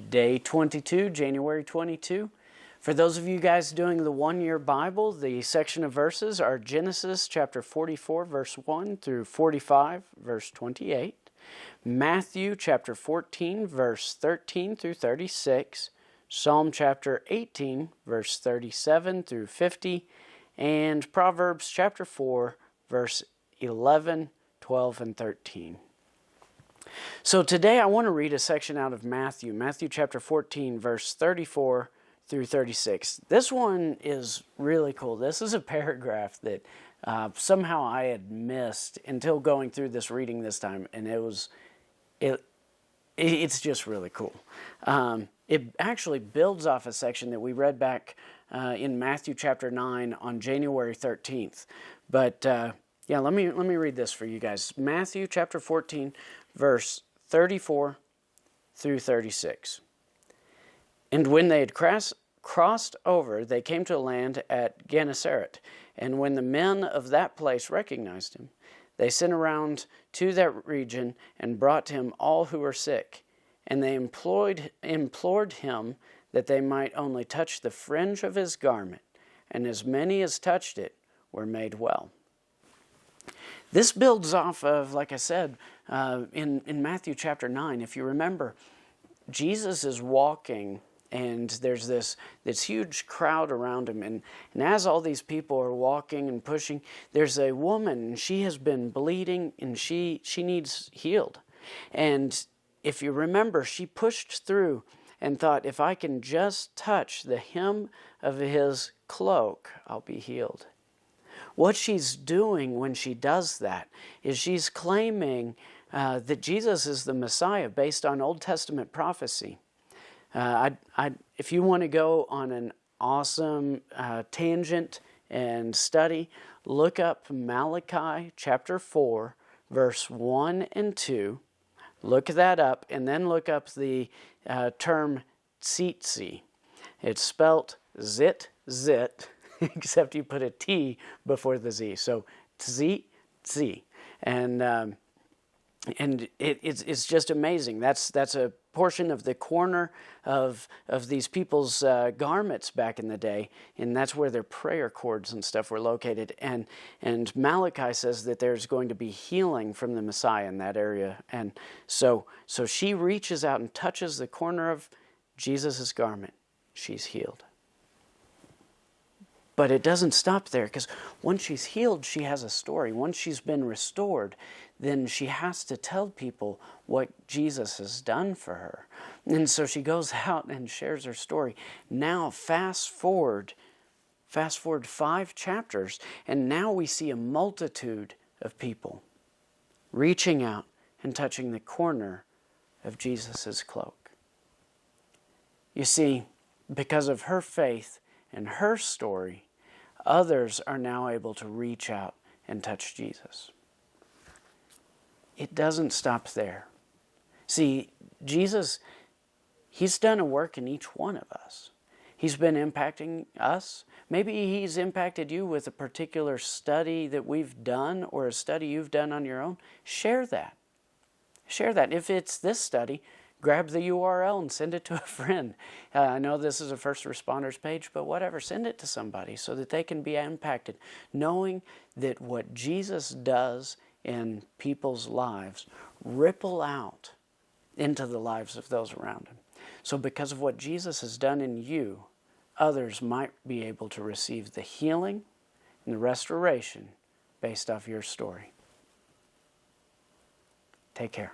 Day 22, January 22. For those of you guys doing the one-year Bible, the section of verses are Genesis chapter 44, verse 1 through 45, verse 28. Matthew chapter 14, verse 13 through 36. Psalm chapter 18, verse 37 through 50. And Proverbs chapter 4, verse 11, 12, and 13. So today I want to read a section out of Matthew chapter 14, verse 34 through 36. This one is really cool. This is a paragraph that somehow I had missed until going through this reading this time, and it's just really cool. It actually builds off a section that we read back in Matthew chapter 9 on January 13th. But yeah, let me read this for you guys. Matthew chapter 14, verse 34 through 36. And when they had crossed over, they came to a land at Gennesaret. And when the men of that place recognized him, they sent around to that region and brought to him all who were sick. And they implored him that they might only touch the fringe of his garment. And as many as touched it were made well. This builds off of, like I said, in Matthew chapter 9. If you remember, Jesus is walking, and there's this huge crowd around him. And as all these people are walking and pushing, there's a woman, and she has been bleeding, and she needs healed. And if you remember, she pushed through and thought, if I can just touch the hem of his cloak, I'll be healed. What she's doing when she does that is she's claiming that Jesus is the Messiah based on Old Testament prophecy. If you want to go on an awesome tangent and study, look up Malachi chapter 4, verse 1 and 2. Look that up, and then look up the term tzitzi. It's spelt zit, except you put a T before the Z. So tzitzi. And it's just amazing. That's a portion of the corner of these people's garments back in the day, and that's where their prayer cords and stuff were located. And Malachi says that there's going to be healing from the Messiah in that area. And so she reaches out and touches the corner of Jesus' garment. She's healed. But it doesn't stop there, because once she's healed, she has a story. Once she's been restored, then she has to tell people what Jesus has done for her. And so she goes out and shares her story. Now, fast forward 5 chapters, and now we see a multitude of people reaching out and touching the corner of Jesus' cloak. You see, because of her faith and her story, others are now able to reach out and touch Jesus. It doesn't stop there. See, Jesus, He's done a work in each one of us. He's been impacting us. Maybe He's impacted you with a particular study that we've done or a study you've done on your own. Share that. Share that. If it's this study, grab the URL and send it to a friend. I know this is a first responders page, but whatever, send it to somebody so that they can be impacted, knowing that what Jesus does in people's lives ripple out into the lives of those around him. So because of what Jesus has done in you, others might be able to receive the healing and the restoration based off your story. Take care.